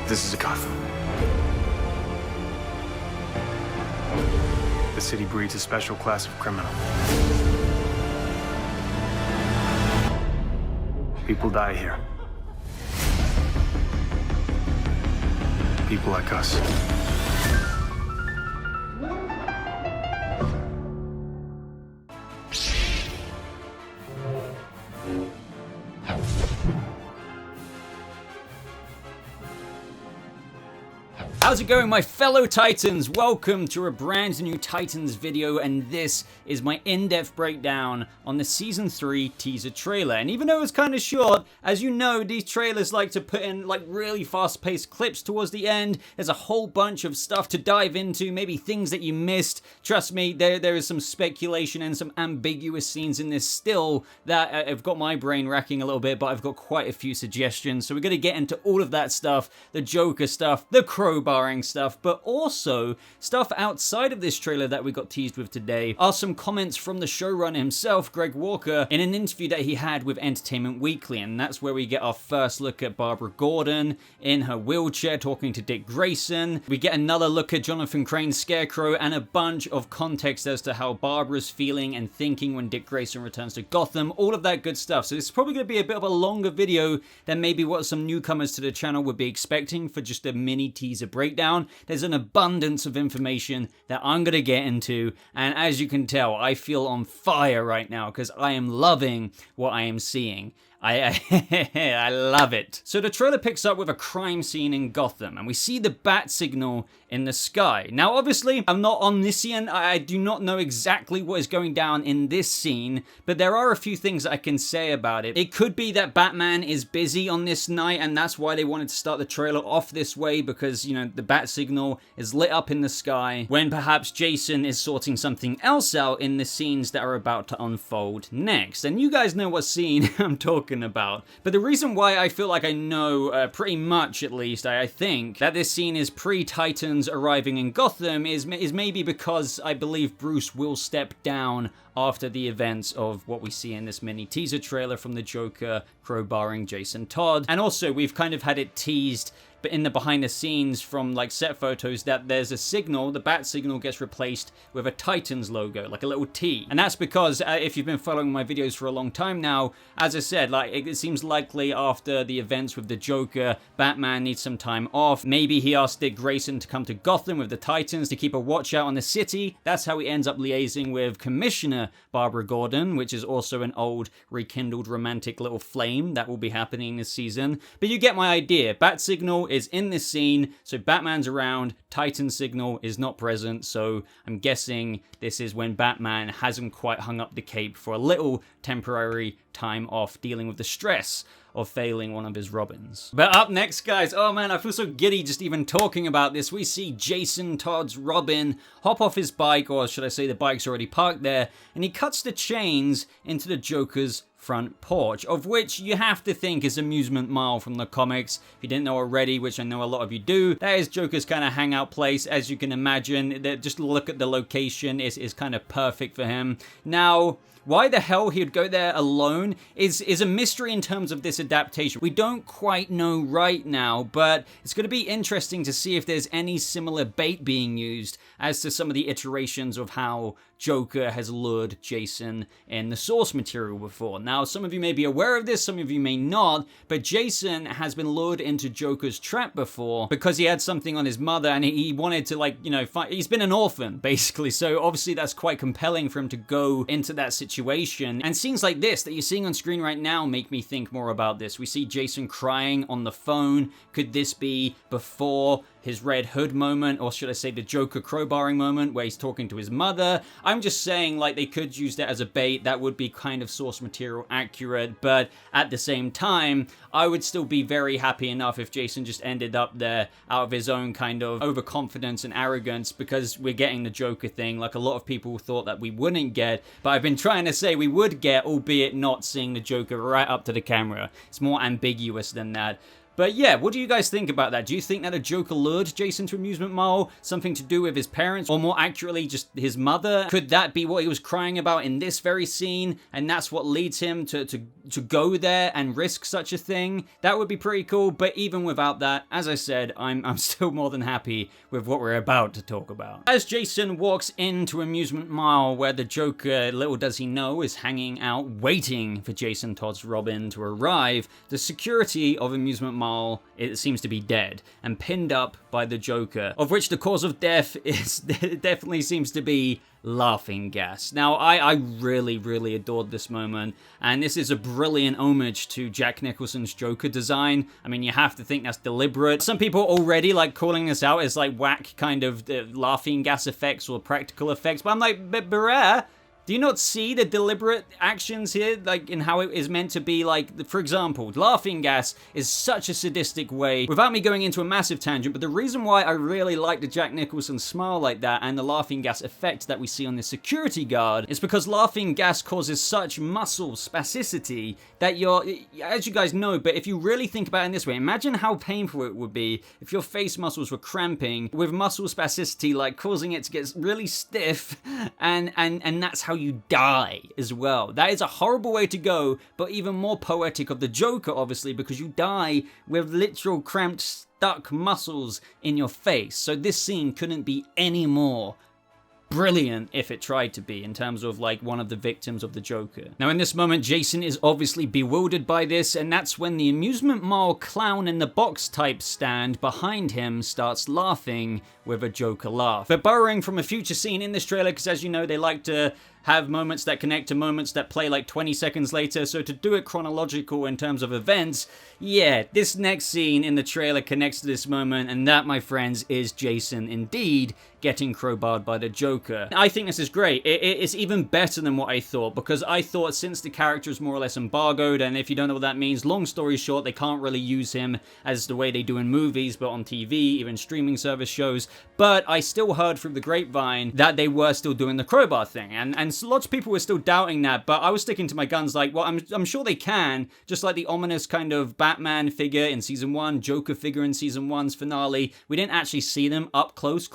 This is a Gotham. The city breeds a special class of criminal. People die here. People like us. How's it going, my fellow Titans? Welcome to a brand new Titans video, and this is my in-depth breakdown on the Season 3 teaser trailer. And even though it's kind of short, as you know, these trailers like to put in like really fast-paced clips towards the end. There's a whole bunch of stuff to dive into, maybe things that you missed. Trust me, there is some speculation and some ambiguous scenes in this still that have got my brain racking a little bit, but I've got quite a few suggestions. So we're going to get into all of that stuff, the Joker stuff, the crowbar stuff, but also stuff outside of this trailer that we got teased with today are some comments from the showrunner himself, Greg Walker, in an interview that he had with Entertainment Weekly, and that's where we get our first look at Barbara Gordon in her wheelchair talking to Dick Grayson. We get another look at Jonathan Crane's Scarecrow and a bunch of context as to how Barbara's feeling and thinking when Dick Grayson returns to Gotham, all of that good stuff. So this is probably going to be a bit of a longer video than maybe what some newcomers to the channel would be expecting for just a mini teaser breakdown. There's an abundance of information that I'm going to get into, and as you can tell, I feel on fire right now because I am loving what I am seeing. I love it. So the trailer picks up with a crime scene in Gotham, and we see the bat signal in the sky. Now, obviously, I'm not omniscient. I do not know exactly what is going down in this scene, but there are a few things that I can say about it. It could be that Batman is busy on this night, and that's why they wanted to start the trailer off this way, because, you know, the bat signal is lit up in the sky, when perhaps Jason is sorting something else out in the scenes that are about to unfold next. And you guys know what scene I'm talking about. But the reason why I feel like I know, pretty much at least, I think, that this scene is pre-Titans arriving in Gotham is maybe because I believe Bruce will step down after the events of what we see in this mini teaser trailer from the Joker crowbarring Jason Todd. And also, we've kind of had it teased but in the behind the scenes from like set photos that there's a signal, the bat signal gets replaced with a Titans logo, like a little T. And that's because if you've been following my videos for a long time now, as I said, like it seems likely after the events with the Joker, Batman needs some time off. Maybe he asked Dick Grayson to come to Gotham with the Titans to keep a watch out on the city. That's how he ends up liaising with Commissioner Barbara Gordon, which is also an old rekindled romantic little flame that will be happening this season. But you get my idea. Bat signal is in this scene, so Batman's around, Titan signal is not present, so I'm guessing this is when Batman hasn't quite hung up the cape for a little temporary time off dealing with the stress of failing one of his Robins. But up next, guys, oh man, I feel so giddy just even talking about this. We see Jason Todd's Robin hop off his bike, or should I say the bike's already parked there, and he cuts the chains into the Joker's front porch, of which you have to think is Amusement Mile from the comics. If you didn't know already, which I know a lot of you do, that is Joker's kind of hangout place, as you can imagine. Just look at the location, is kind of perfect for him. Now, why the hell he would go there alone is a mystery in terms of this adaptation. We don't quite know right now, but it's going to be interesting to see if there's any similar bait being used as to some of the iterations of how Joker has lured Jason in the source material before. Now, some of you may be aware of this, some of you may not, but Jason has been lured into Joker's trap before because he had something on his mother and he wanted to, like, you know, he's been an orphan, basically. So obviously that's quite compelling for him to go into that situation. And scenes like this that you're seeing on screen right now make me think more about this. We see Jason crying on the phone. Could this be before his Red Hood moment, or should I say the Joker crowbarring moment where he's talking to his mother? I'm just saying, like, they could use that as a bait. That would be kind of source material accurate, but at the same time, I would still be very happy enough if Jason just ended up there out of his own kind of overconfidence and arrogance, because we're getting the Joker thing like a lot of people thought that we wouldn't get, but I've been trying to say we would get, albeit not seeing the Joker right up to the camera. It's more ambiguous than that. But yeah, what do you guys think about that? Do you think that a Joker lured Jason to Amusement Mall? Something to do with his parents, or more accurately, just his mother? Could that be what he was crying about in this very scene, and that's what leads him to go there and risk such a thing? That would be pretty cool, but even without that, as I said, I'm still more than happy with what we're about to talk about. As Jason walks into Amusement Mall, where the Joker, little does he know, is hanging out waiting for Jason Todd's Robin to arrive, the security of Amusement Mall, it seems to be dead and pinned up by the Joker, of which the cause of death is definitely seems to be laughing gas. Now, I really adored this moment, and this is a brilliant homage to Jack Nicholson's Joker design. I mean, you have to think that's deliberate. Some people already like calling this out as like whack kind of laughing gas effects or practical effects, but I'm like, but Barrera, do you not see the deliberate actions here, like in how it is meant to be? Like, for example, laughing gas is such a sadistic way, without me going into a massive tangent, but the reason why I really like the Jack Nicholson smile like that and the laughing gas effect that we see on the security guard is because laughing gas causes such muscle spasticity that as you guys know, but if you really think about it in this way, imagine how painful it would be if your face muscles were cramping with muscle spasticity, like causing it to get really stiff, and that's how you die as well. That is a horrible way to go, but even more poetic of the Joker, obviously, because you die with literal cramped, stuck muscles in your face. So this scene couldn't be any more brilliant if it tried to be, in terms of like one of the victims of the Joker. Now in this moment, Jason is obviously bewildered by this, and that's when the Amusement Mall clown in the box type stand behind him starts laughing with a Joker laugh. But borrowing from a future scene in this trailer, because as you know, they like to have moments that connect to moments that play like 20 seconds later, so to do it chronological in terms of events, yeah, this next scene in the trailer connects to this moment, and that, my friends, is Jason indeed getting crowbarred by the Joker. I think this is great. It's even better than what I thought, because I thought since the character is more or less embargoed, and if you don't know what that means, long story short, they can't really use him as the way they do in movies, but on TV, even streaming service shows, but I still heard through the grapevine that they were still doing the crowbar thing, and lots of people were still doubting that, but I was sticking to my guns like, well, I'm sure they can, just like the ominous kind of Batman figure in Season 1, Joker figure in Season 1's finale. We didn't actually see them up close,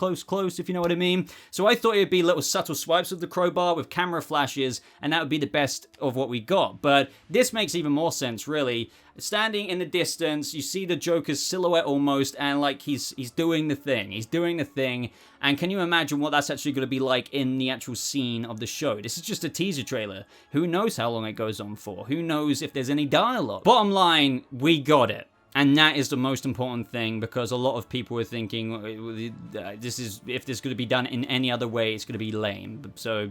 if you know what I mean. So I thought it'd be little subtle swipes of the crowbar with camera flashes, and that would be the best of what we got. But this makes even more sense, really. Standing in the distance, you see the Joker's silhouette almost, and like he's doing the thing. He's doing the thing. And can you imagine what that's actually going to be like in the actual scene of the show? This is just a teaser trailer. Who knows how long it goes on for? Who knows if there's any dialogue? Bottom line, we got it. And that is the most important thing, because a lot of people are thinking, if this is going to be done in any other way, it's going to be lame. So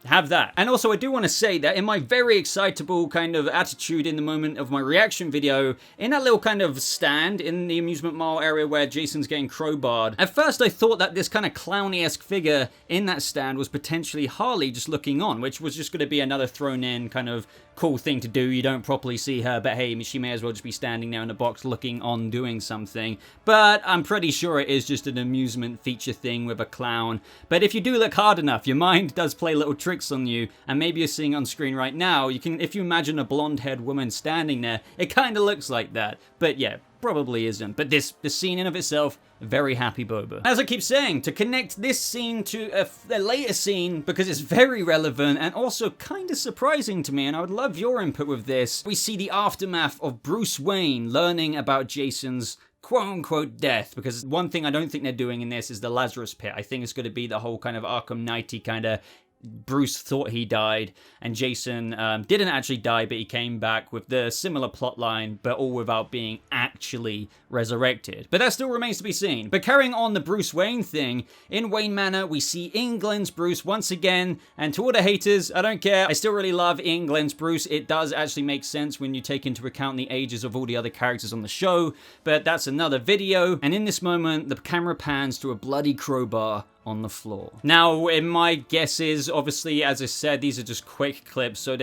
have that. And also, I do want to say that in my very excitable kind of attitude in the moment of my reaction video, in that little kind of stand in the Amusement Mall area where Jason's getting crowbarred, at first I thought that this kind of clowny-esque figure in that stand was potentially Harley just looking on, which was just going to be another thrown in kind of cool thing to do. You don't properly see her, but hey, she may as well just be standing there in the box looking on doing something. But I'm pretty sure it is just an amusement feature thing with a clown. But if you do look hard enough, your mind does play little tricks on you, and maybe you're seeing on screen right now, you can, if you imagine a blonde-haired woman standing there, it kind of looks like that. But yeah, probably isn't. But the scene in of itself, very happy Boba. As I keep saying, to connect this scene to a later scene, because it's very relevant and also kind of surprising to me, and I would love your input with this, we see the aftermath of Bruce Wayne learning about Jason's quote-unquote death, because one thing I don't think they're doing in this is the Lazarus Pit. I think it's going to be the whole kind of Arkham Knight-y kind of Bruce thought he died, and Jason didn't actually die, but he came back with the similar plotline, but all without being actually resurrected. But that still remains to be seen. But carrying on the Bruce Wayne thing, in Wayne Manor, we see England's Bruce once again, and to all the haters, I don't care. I still really love England's Bruce. It does actually make sense when you take into account the ages of all the other characters on the show, but that's another video. And in this moment, the camera pans to a bloody crowbar on the floor. Now, in my guesses, obviously, as I said, these are just quick clips, so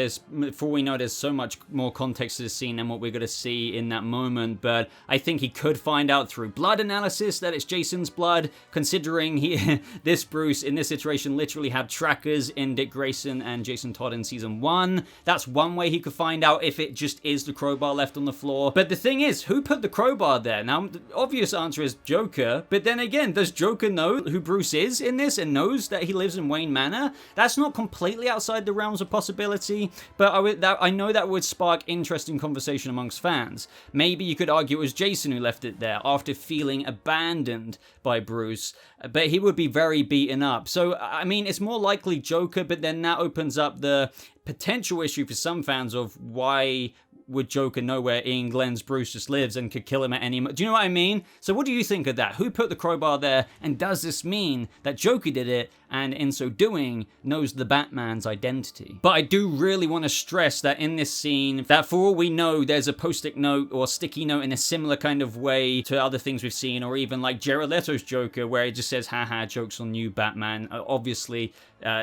for all we know, there's so much more context to the scene than what we're going to see in that moment, but I think he could find out through blood analysis that it's Jason's blood, considering this Bruce, in this situation, literally had trackers in Dick Grayson and Jason Todd in season 1. That's one way he could find out if it just is the crowbar left on the floor. But the thing is, who put the crowbar there? Now, the obvious answer is Joker, but then again, does Joker know who Bruce is in this and knows that he lives in Wayne Manor? That's not completely outside the realms of possibility, but I know that would spark interesting conversation amongst fans. Maybe you could argue it was Jason who left it there after feeling abandoned by Bruce, but he would be very beaten up. So, I mean, it's more likely Joker, but then that opens up the potential issue for some fans of why would Joker know where Ian Glenn's Bruce just lives and could kill him at any moment? Do you know what I mean? So what do you think of that? Who put the crowbar there? And does this mean that Joker did it and in so doing knows the Batman's identity? But I do really want to stress that in this scene, that for all we know, there's a post-it note or sticky note in a similar kind of way to other things we've seen, or even like Jared Leto's Joker, where it just says, haha, jokes on you, Batman, obviously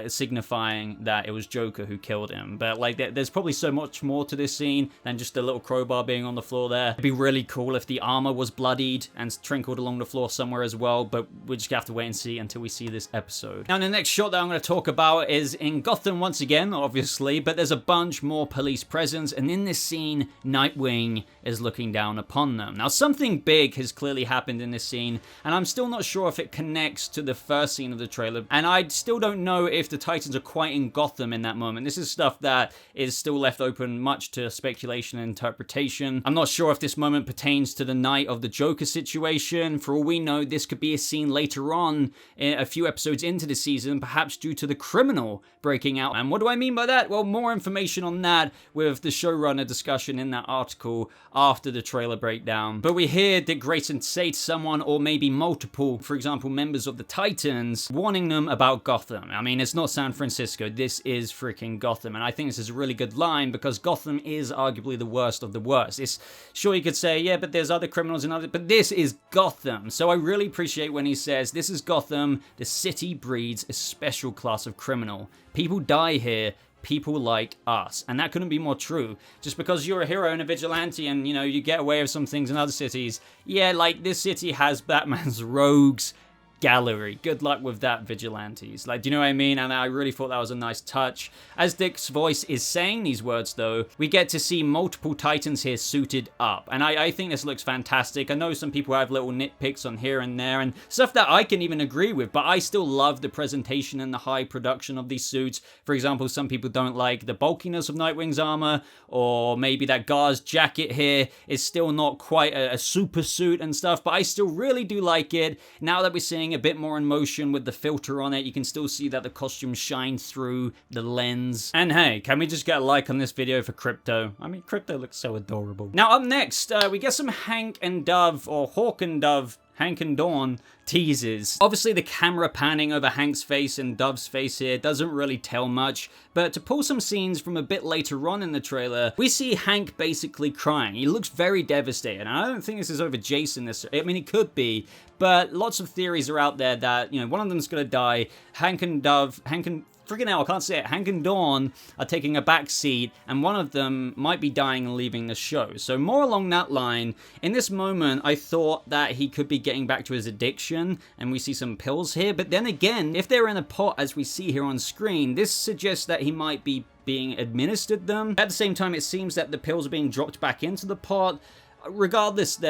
signifying that it was Joker who killed him. But like, there's probably so much more to this scene than just a little crowbar being on the floor there. It'd be really cool if the armor was bloodied and trickled along the floor somewhere as well, but we just have to wait and see until we see this episode. Now, the next shot that I'm going to talk about is in Gotham once again, obviously, but there's a bunch more police presence, and in this scene, Nightwing is looking down upon them. Now, something big has clearly happened in this scene, and I'm still not sure if it connects to the first scene of the trailer, and I still don't know if the Titans are quite in Gotham in that moment. This is stuff that is still left open much to speculation and interpretation. I'm not sure if this moment pertains to the night of the Joker situation. For all we know, this could be a scene later on, a few episodes into the season, perhaps due to the criminal breaking out. And what do I mean by that? Well, more information on that with the showrunner discussion in that article after the trailer breakdown. But we hear Dick Grayson say to someone, or maybe multiple, for example, members of the Titans, warning them about Gotham. I mean, it's not San Francisco, this is freaking Gotham, and I think this is a really good line because Gotham is arguably the worst of the worst. It's sure you could say, yeah, but there's other criminals and other, but this is Gotham. So I really appreciate when he says, this is Gotham, the city breeds a special class of criminal. People die here, people like us. And that couldn't be more true. Just because you're a hero and a vigilante and, you know, you get away with some things in other cities, yeah, like this city has Batman's rogues gallery. Good luck with that, vigilantes. Like, do you know what I mean? And I really thought that was a nice touch. As Dick's voice is saying these words, though, we get to see multiple Titans here suited up. And I think this looks fantastic. I know some people have little nitpicks on here and there and stuff that I can even agree with, but I still love the presentation and the high production of these suits. For example, some people don't like the bulkiness of Nightwing's armor, or maybe that Gar's jacket here is still not quite a super suit and stuff, but I still really do like it. Now that we're seeing a bit more in motion with the filter on it, you can still see that the costume shines through the lens. And hey, can we just get a like on this video for Crypto? I mean, Crypto looks so adorable. Now up next, we get some Hank and Dove, or Hawk and Dove, Hank and Dawn teases. Obviously the camera panning over Hank's face and Dove's face here doesn't really tell much, but to pull some scenes from a bit later on in the trailer, we see Hank basically crying. He looks very devastated, and I don't think this is over Jason necessarily. I mean, it could be, but lots of theories are out there that, you know, one of them's gonna die. Hank and freaking hell, I can't say it. Hank and Dawn are taking a back seat, and one of them might be dying and leaving the show. So more along that line. In this moment, I thought that he could be getting back to his addiction, and we see some pills here. But then again, if they're in a pot, as we see here on screen, this suggests that he might be being administered them. At the same time, it seems that the pills are being dropped back into the pot. Regardless,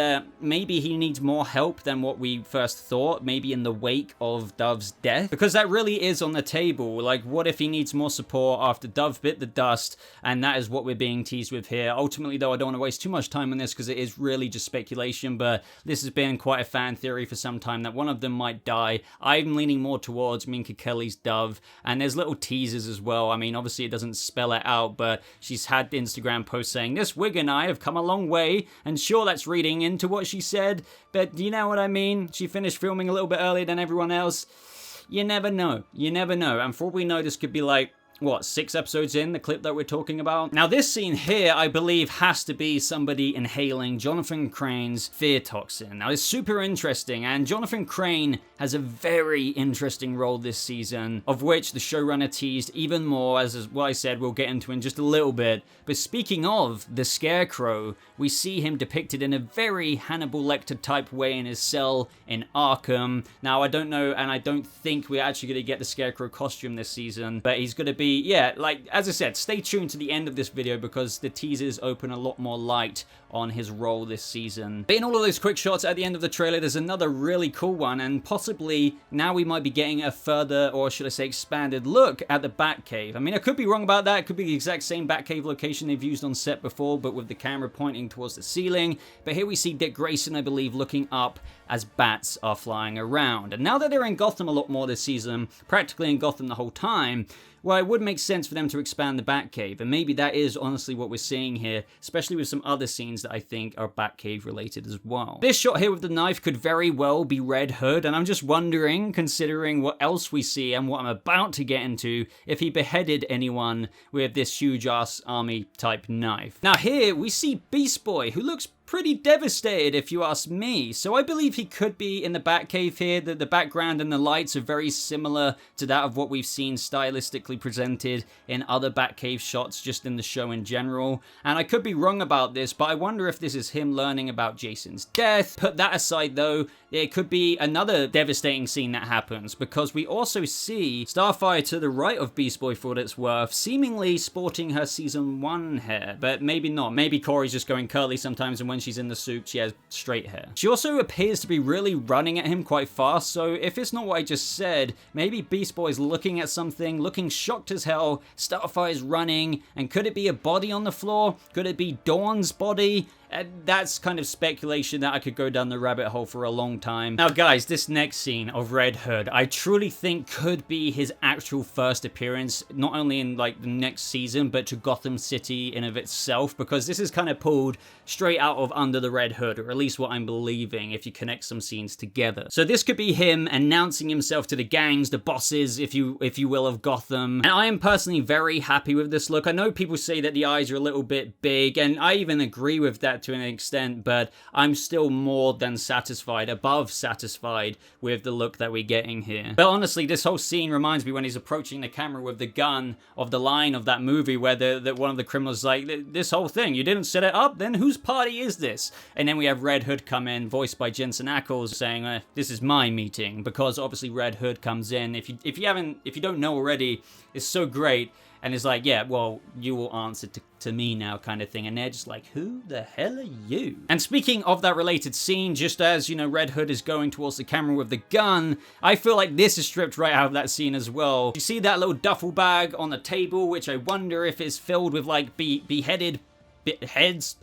maybe he needs more help than what we first thought, maybe in the wake of Dove's death, because that really is on the table. Like, what if he needs more support after Dove bit the dust, and that is what we're being teased with here. Ultimately, though, I don't want to waste too much time on this because it is really just speculation, but this has been quite a fan theory for some time that one of them might die. I'm leaning more towards Minka Kelly's Dove, and there's little teasers as well. I mean, obviously it doesn't spell it out, but she's had Instagram posts saying, this wig and I have come a long way, and sure, that's reading into what she said, but you know what I mean? She finished filming a little bit earlier than everyone else. You never know. You never know. And for all we know, this could be like what, 6 episodes in, the clip that we're talking about. Now this scene here, I believe, has to be somebody inhaling Jonathan Crane's fear toxin. Now it's super interesting, and Jonathan Crane has a very interesting role this season, of which the showrunner teased even more, as what I said we'll get into in just a little bit. But speaking of the Scarecrow, we see him depicted in a very Hannibal Lecter type way in his cell in Arkham. Now I don't know, and I don't think we're actually going to get the Scarecrow costume this season, but he's going to be, yeah, like, as I said, stay tuned to the end of this video because the teasers open a lot more light on his role this season. But in all of those quick shots at the end of the trailer, there's another really cool one, and possibly now we might be getting a further, or should I say expanded, look at the Batcave. I mean, I could be wrong about that. It could be the exact same Batcave location they've used on set before, but with the camera pointing towards the ceiling. But here we see Dick Grayson, I believe, looking up as bats are flying around. And now that they're in Gotham a lot more this season, practically in Gotham the whole time, well, it would make sense for them to expand the Batcave, and maybe that is honestly what we're seeing here, especially with some other scenes that I think are Batcave related as well. This shot here with the knife could very well be Red Hood, and I'm just wondering, considering what else we see and what I'm about to get into, if he beheaded anyone with this huge-ass army type knife. Now here, we see Beast Boy, who looks pretty devastated if you ask me. So I believe he could be in the Batcave here. The background and the lights are very similar to that of what we've seen stylistically presented in other Batcave shots just in the show in general. And I could be wrong about this, but I wonder if this is him learning about Jason's death. Put that aside though, it could be another devastating scene that happens, because we also see Starfire to the right of Beast Boy for what it's worth, seemingly sporting her season 1 hair, but maybe not. Maybe Corey's just going curly sometimes, and when she's in the suit, she has straight hair. She also appears to be really running at him quite fast, so if it's not what I just said, maybe Beast Boy's looking at something, looking shocked as hell, Starfire's running, and could it be a body on the floor? Could it be Dawn's body? That's kind of speculation that I could go down the rabbit hole for a long time. Now guys, this next scene of Red Hood, I truly think could be his actual first appearance, not only in like the next season, but to Gotham City in of itself, because this is kind of pulled straight out of Under the Red Hood, or at least what I'm believing if you connect some scenes together. So this could be him announcing himself to the gangs, the bosses, if you will, of Gotham. And I am personally very happy with this look. I know people say that the eyes are a little bit big, and I even agree with that to an extent, but I'm still more than satisfied, above satisfied with the look that we're getting here. But honestly, this whole scene reminds me when he's approaching the camera with the gun of the line of that movie where one of the criminals is like, this whole thing, you didn't set it up? Then whose party is this? And then we have Red Hood come in, voiced by Jensen Ackles, saying, this is my meeting, because obviously Red Hood comes in. If you don't know already, it's so great. And it's like, yeah, well, you will answer to me now kind of thing. And they're just like, who the hell are you? And speaking of that related scene, just as, you know, Red Hood is going towards the camera with the gun, I feel like this is stripped right out of that scene as well. You see that little duffel bag on the table, which I wonder if is filled with like beheaded heads.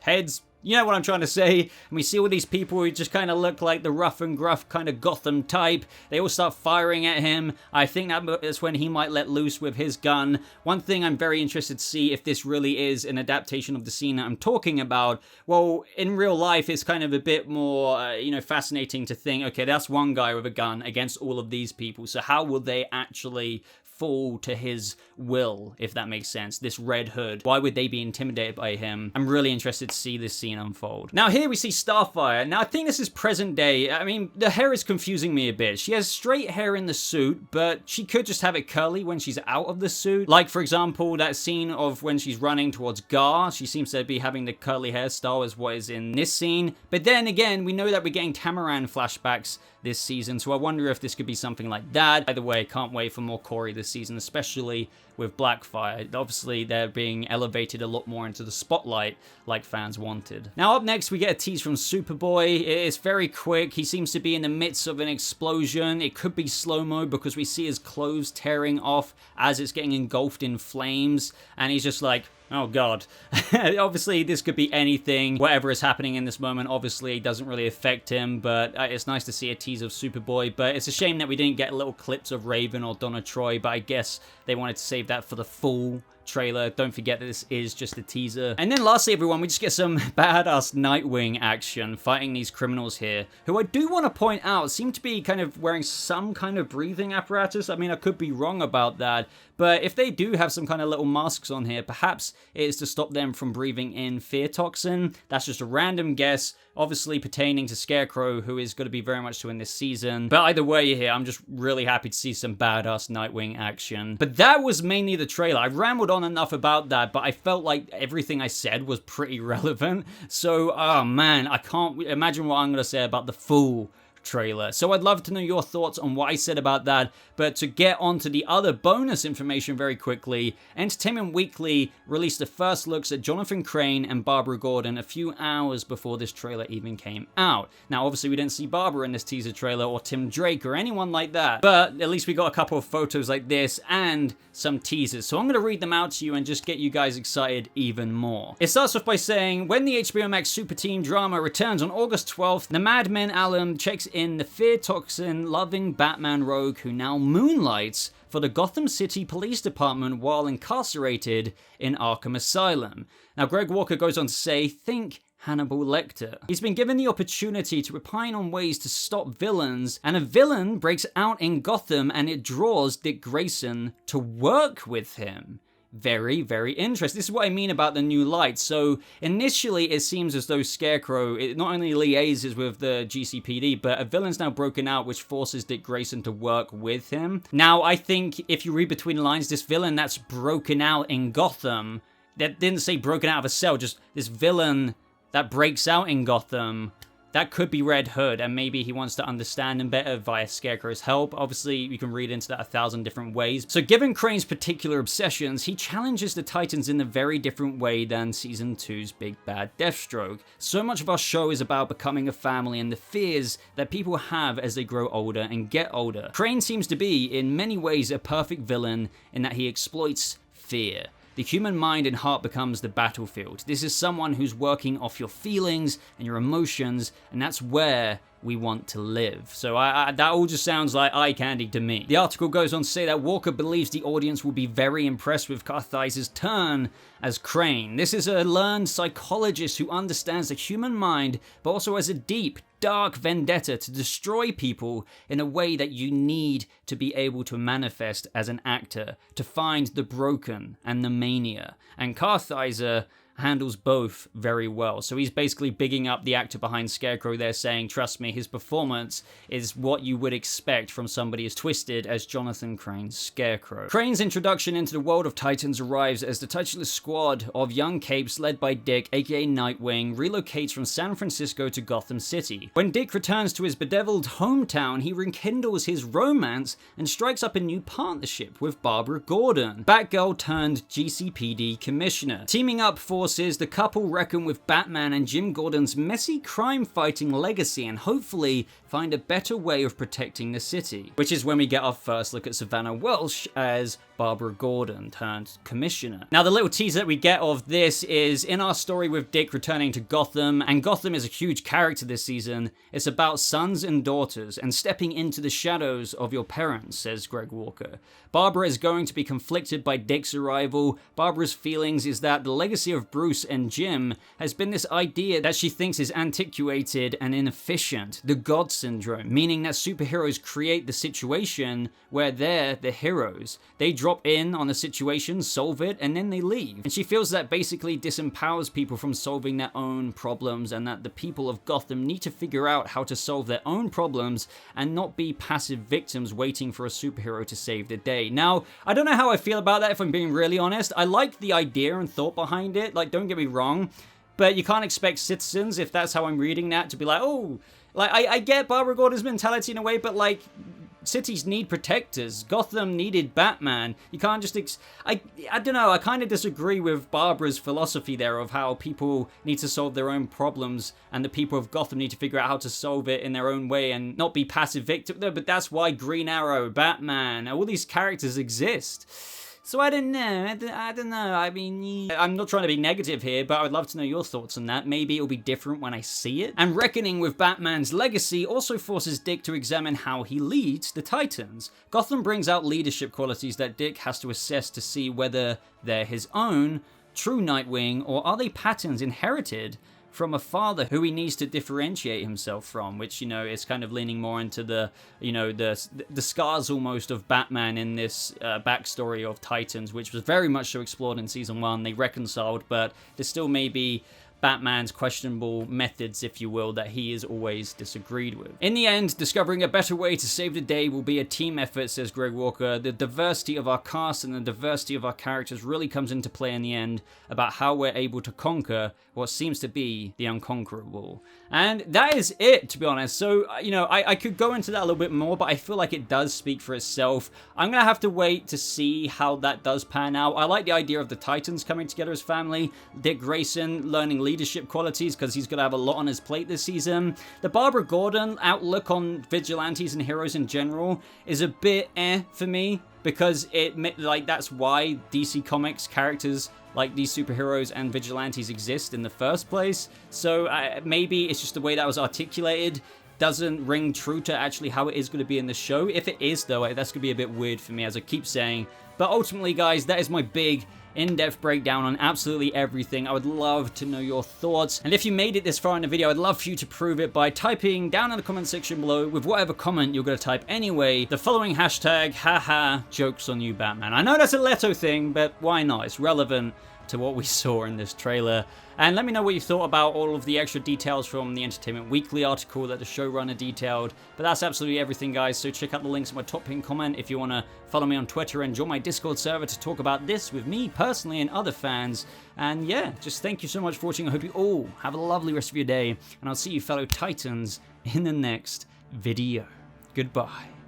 You know what I'm trying to say? And we see all these people who just kind of look like the rough and gruff kind of Gotham type. They all start firing at him. I think that's when he might let loose with his gun. One thing I'm very interested to see if this really is an adaptation of the scene that I'm talking about. Well, in real life, it's kind of a bit more, fascinating to think, okay, that's one guy with a gun against all of these people. So how will they actually fall to his will, if that makes sense? This Red Hood, why would they be intimidated by him? I'm really interested to see this scene unfold. Now here we see Starfire. Now I think this is present day. I mean, the hair is confusing me a bit. She has straight hair in the suit, but she could just have it curly when she's out of the suit. Like, for example, that scene of when she's running towards Gar, she seems to be having the curly hairstyle as what is in this scene. But then again, we know that we're getting Tamaran flashbacks this season, so I wonder if this could be something like that. Either way, can't wait for more Corey this season, especially with Blackfire. Obviously, they're being elevated a lot more into the spotlight like fans wanted. Now, up next, we get a tease from Superboy. It's very quick. He seems to be in the midst of an explosion. It could be slow-mo because we see his clothes tearing off as it's getting engulfed in flames, and he's just like, oh god. Obviously, this could be anything. Whatever is happening in this moment, obviously, doesn't really affect him, but it's nice to see a tease of Superboy. But it's a shame that we didn't get little clips of Raven or Donna Troy, but I guess they wanted to save that for the full trailer. Don't forget that this is just a teaser. And then lastly, everyone, we just get some badass Nightwing action fighting these criminals here, who I do want to point out seem to be kind of wearing some kind of breathing apparatus. I mean, I could be wrong about that, but if they do have some kind of little masks on here, perhaps it is to stop them from breathing in fear toxin. That's just a random guess, obviously pertaining to Scarecrow, who is going to be very much so in this season. But either way here, I'm just really happy to see some badass Nightwing action. But that was mainly the trailer. I rambled on enough about that, but I felt like everything I said was pretty relevant. So, oh man, I can't imagine what I'm going to say about the full trailer. So I'd love to know your thoughts on what I said about that. But to get on to the other bonus information very quickly, Entertainment Weekly released the first looks at Jonathan Crane and Barbara Gordon a few hours before this trailer even came out. Now obviously we didn't see Barbara in this teaser trailer, or Tim Drake, or anyone like that, but at least we got a couple of photos like this and some teasers. So I'm going to read them out to you and just get you guys excited even more. It starts off by saying, when the HBO Max super team drama returns on August 12th, the Mad Men alum checks in the fear toxin loving Batman rogue who now moonlights for the Gotham City Police Department while incarcerated in Arkham Asylum. Now Greg Walker goes on to say, think Hannibal Lecter. He's been given the opportunity to repine on ways to stop villains, and a villain breaks out in Gotham and it draws Dick Grayson to work with him. Very, very interesting. This is what I mean about the new light. So initially it seems as though Scarecrow, it not only liaises with the GCPD, but a villain's now broken out which forces Dick Grayson to work with him. Now I think if you read between the lines, this villain that's broken out in Gotham, that didn't say broken out of a cell, just this villain that breaks out in Gotham, that could be Red Hood, and maybe he wants to understand him better via Scarecrow's help. Obviously, you can read into that 1,000 different ways. So given Crane's particular obsessions, he challenges the Titans in a very different way than Season 2's Big Bad Deathstroke. So much of our show is about becoming a family and the fears that people have as they grow older and get older. Crane seems to be, in many ways, a perfect villain in that he exploits fear. The human mind and heart becomes the battlefield. This is someone who's working off your feelings and your emotions, and that's where we want to live. So that all just sounds like eye candy to me. The article goes on to say that Walker believes the audience will be very impressed with Carthize's turn as Crane. This is a learned psychologist who understands the human mind, but also has a deep, dark vendetta to destroy people in a way that you need to be able to manifest as an actor, to find the broken and the mania. And Carthizer handles both very well. So he's basically bigging up the actor behind Scarecrow there, saying, trust me, his performance is what you would expect from somebody as twisted as Jonathan Crane's Scarecrow. Crane's introduction into the world of Titans arrives as the titular squad of young capes led by Dick, aka Nightwing, relocates from San Francisco to Gotham City. When Dick returns to his bedeviled hometown, he rekindles his romance and strikes up a new partnership with Barbara Gordon, Batgirl turned GCPD commissioner. Teaming up for the couple reckon with Batman and Jim Gordon's messy crime-fighting legacy and hopefully find a better way of protecting the city. Which is when we get our first look at Savannah Welsh as Barbara Gordon turned commissioner. Now the little teaser that we get of this is in our story with Dick returning to Gotham, and Gotham is a huge character this season. It's about sons and daughters and stepping into the shadows of your parents, says Greg Walker. Barbara is going to be conflicted by Dick's arrival. Barbara's feelings is that the legacy of Bruce and Jim has been this idea that she thinks is antiquated and inefficient, the God syndrome, meaning that superheroes create the situation where they're the heroes. They drop in on a situation, solve it, and then they leave. And she feels that basically disempowers people from solving their own problems, and that the people of Gotham need to figure out how to solve their own problems and not be passive victims waiting for a superhero to save the day. Now, I don't know how I feel about that, if I'm being really honest. I like the idea and thought behind it, like, don't get me wrong, but you can't expect citizens, if that's how I'm reading that, to be like, oh, like, I get Barbara Gordon's mentality in a way, but like, cities need protectors. Gotham needed Batman. You can't just I don't know, I kind of disagree with Barbara's philosophy there of how people need to solve their own problems and the people of Gotham need to figure out how to solve it in their own way and not be passive victims. But that's why Green Arrow, Batman, all these characters exist. So I don't know. I don't know. I mean, I'm not trying to be negative here, but I would love to know your thoughts on that. Maybe it'll be different when I see it. And reckoning with Batman's legacy also forces Dick to examine how he leads the Titans. Gotham brings out leadership qualities that Dick has to assess to see whether they're his own, true Nightwing, or are they patterns inherited from a father who he needs to differentiate himself from, which, you know, is kind of leaning more into the, you know, the scars almost of Batman in this backstory of Titans, which was very much so explored in season 1. They reconciled, but there's still maybe Batman's questionable methods, if you will, that he is always disagreed with. In the end, discovering a better way to save the day will be a team effort, says Greg Walker. The diversity of our cast and the diversity of our characters really comes into play in the end about how we're able to conquer what seems to be the unconquerable. And that is it, to be honest. So, you know, I could go into that a little bit more, but I feel like it does speak for itself. I'm going to have to wait to see how that does pan out. I like the idea of the Titans coming together as family, Dick Grayson learning leadership qualities because he's going to have a lot on his plate this season. The Barbara Gordon outlook on vigilantes and heroes in general is a bit for me, because that's why DC Comics characters like these superheroes and vigilantes exist in the first place. So maybe it's just the way that was articulated doesn't ring true to actually how it is going to be in the show. If it is, though, that's going to be a bit weird for me, as I keep saying. But ultimately, guys, that is my big in-depth breakdown on absolutely everything. I would love to know your thoughts. And if you made it this far in the video, I'd love for you to prove it by typing down in the comment section below with whatever comment you're going to type anyway, the following hashtag, haha, jokes on you, Batman. I know that's a Leto thing, but why not? It's relevant to what we saw in this trailer. And let me know what you thought about all of the extra details from the Entertainment Weekly article that the showrunner detailed. But that's absolutely everything, guys, so check out the links in my top pinned comment if you want to follow me on Twitter and join my Discord server to talk about this with me personally and other fans. And yeah, just thank you so much for watching. I hope you all have a lovely rest of your day, and I'll see you fellow Titans in the next video. Goodbye.